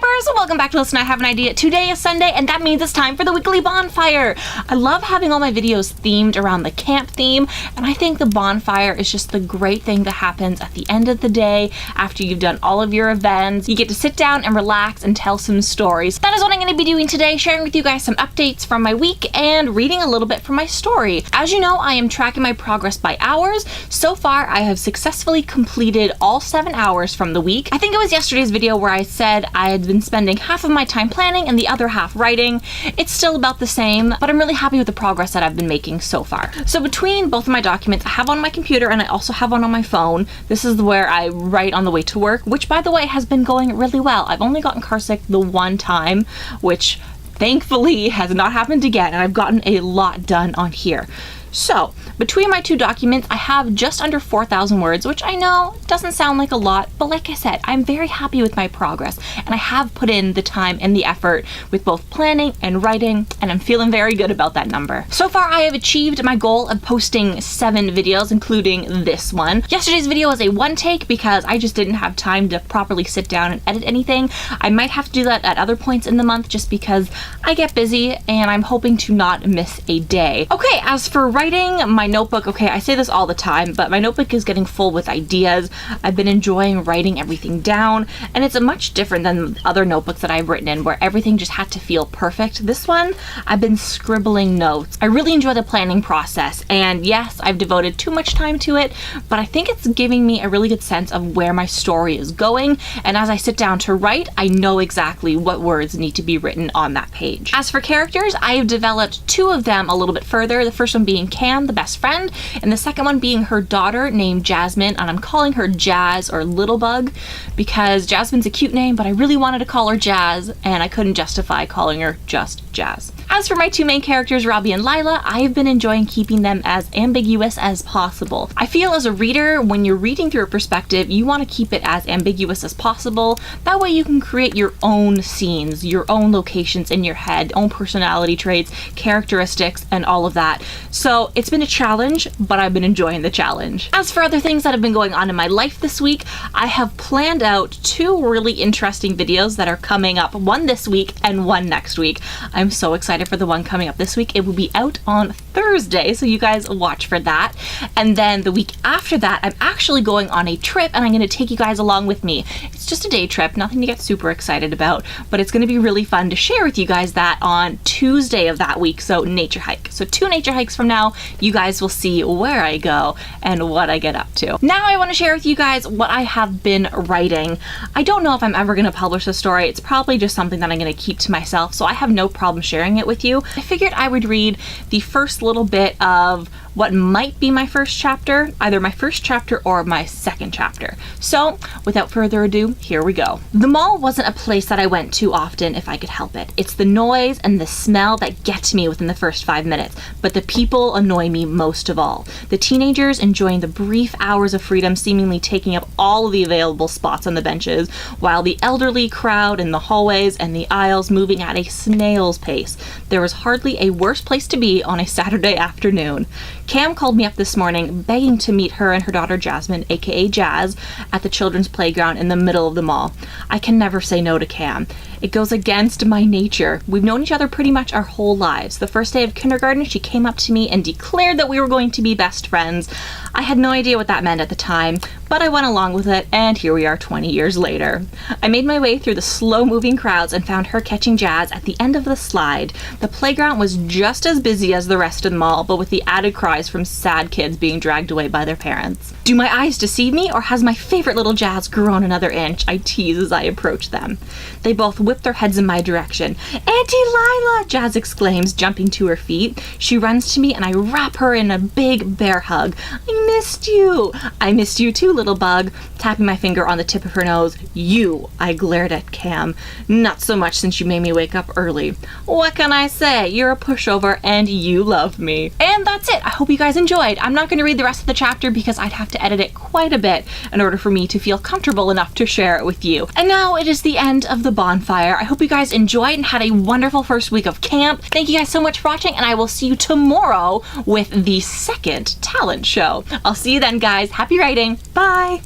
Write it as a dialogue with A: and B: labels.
A: YouTubers! Welcome back to Listen, I Have an Idea. Today is Sunday, and that means it's time for the weekly bonfire. I love having all my videos themed around the camp theme, and I think the bonfire is just the great thing that happens at the end of the day after you've done all of your events. You get to sit down and relax and tell some stories. That is what I'm going to be doing today, sharing with you guys some updates from my week and reading a little bit from my story. As you know, I am tracking my progress by hours. So far, I have successfully completed all 7 hours from the week. I think it was yesterday's video where I said I had been spending half of my time planning and the other half writing. It's still about the same, but I'm really happy with the progress that I've been making so far. So between both of my documents, I have one on my computer and I also have one on my phone. This is where I write on the way to work, which by the way has been going really well. I've only gotten car sick the one time, which thankfully has not happened again, and I've gotten a lot done on here. So, between my two documents, I have just under 4,000 words, which I know doesn't sound like a lot, but like I said, I'm very happy with my progress, and I have put in the time and the effort with both planning and writing, and I'm feeling very good about that number. So far, I have achieved my goal of posting 7 videos, including this one. Yesterday's video was a one take because I just didn't have time to properly sit down and edit anything. I might have to do that at other points in the month just because I get busy, and I'm hoping to not miss a day. Okay, as for writing, my notebook, okay, I say this all the time, but my notebook is getting full with ideas. I've been enjoying writing everything down, and it's much different than other notebooks that I've written in where everything just had to feel perfect. This one, I've been scribbling notes. I really enjoy the planning process, and yes, I've devoted too much time to it, but I think it's giving me a really good sense of where my story is going, and as I sit down to write, I know exactly what words need to be written on that page. As for characters, I have developed 2 of them a little bit further, the first one being Cam, the best friend, and the second one being her daughter named Jasmine, and I'm calling her Jazz or Little Bug because Jasmine's a cute name, but I really wanted to call her Jazz, and I couldn't justify calling her just Jazz. As for my 2 main characters, Robbie and Lila, I have been enjoying keeping them as ambiguous as possible. I feel as a reader, when you're reading through a perspective, you want to keep it as ambiguous as possible. That way you can create your own scenes, your own locations in your head, own personality traits, characteristics, and all of that. So it's been a challenge, but I've been enjoying the challenge. As for other things that have been going on in my life this week, I have planned out 2 really interesting videos that are coming up, one this week and one next week. I'm so excited for the one coming up this week. It will be out on Thursday, so you guys watch for that. And then the week after that, I'm actually going on a trip, and I'm going to take you guys along with me. It's just a day trip, nothing to get super excited about, but it's going to be really fun to share with you guys that on Tuesday of that week, so nature hike. So 2 nature hikes from now, you guys will see where I go and what I get up to. Now I want to share with you guys what I have been writing. I don't know if I'm ever going to publish this story. It's probably just something that I'm going to keep to myself, so I have no problem sharing it with you. I figured I would read the first little bit of what might be my first chapter, either my first chapter or my second chapter. So without further ado, here we go. The mall wasn't a place that I went to often if I could help it. It's the noise and the smell that get to me within the first 5 minutes, but the people annoy me most of all. The teenagers enjoying the brief hours of freedom seemingly taking up all of the available spots on the benches, while the elderly crowd in the hallways and the aisles moving at a snail's pace. There was hardly a worse place to be on a Saturday afternoon. Cam called me up this morning begging to meet her and her daughter Jasmine, aka Jazz, at the children's playground in the middle of the mall. I can never say no to Cam. It goes against my nature. We've known each other pretty much our whole lives. The first day of kindergarten, she came up to me and declared that we were going to be best friends. I had no idea what that meant at the time, but I went along with it, and here we are 20 years later. I made my way through the slow-moving crowds and found her catching Jazz at the end of the slide. The playground was just as busy as the rest of the mall, but with the added cries from sad kids being dragged away by their parents. Do my eyes deceive me, or has my favorite little Jazz grown another inch? I tease as I approach them. They both whip their heads in my direction. "Auntie Lila!" Jazz exclaims, jumping to her feet. She runs to me and I wrap her in a big bear hug. "I missed you!" "I missed you too, little bug," tapping my finger on the tip of her nose. "You," I glared at Cam. "Not so much since you made me wake up early." "What can I say? You're a pushover and you love me." And that's it. I hope you guys enjoyed. I'm not going to read the rest of the chapter because I'd have to edit it quite a bit in order for me to feel comfortable enough to share it with you. And now it is the end of the bonfire. I hope you guys enjoyed and had a wonderful first week of camp. Thank you guys so much for watching, and I will see you tomorrow with the second talent show. I'll see you then, guys. Happy writing. Bye.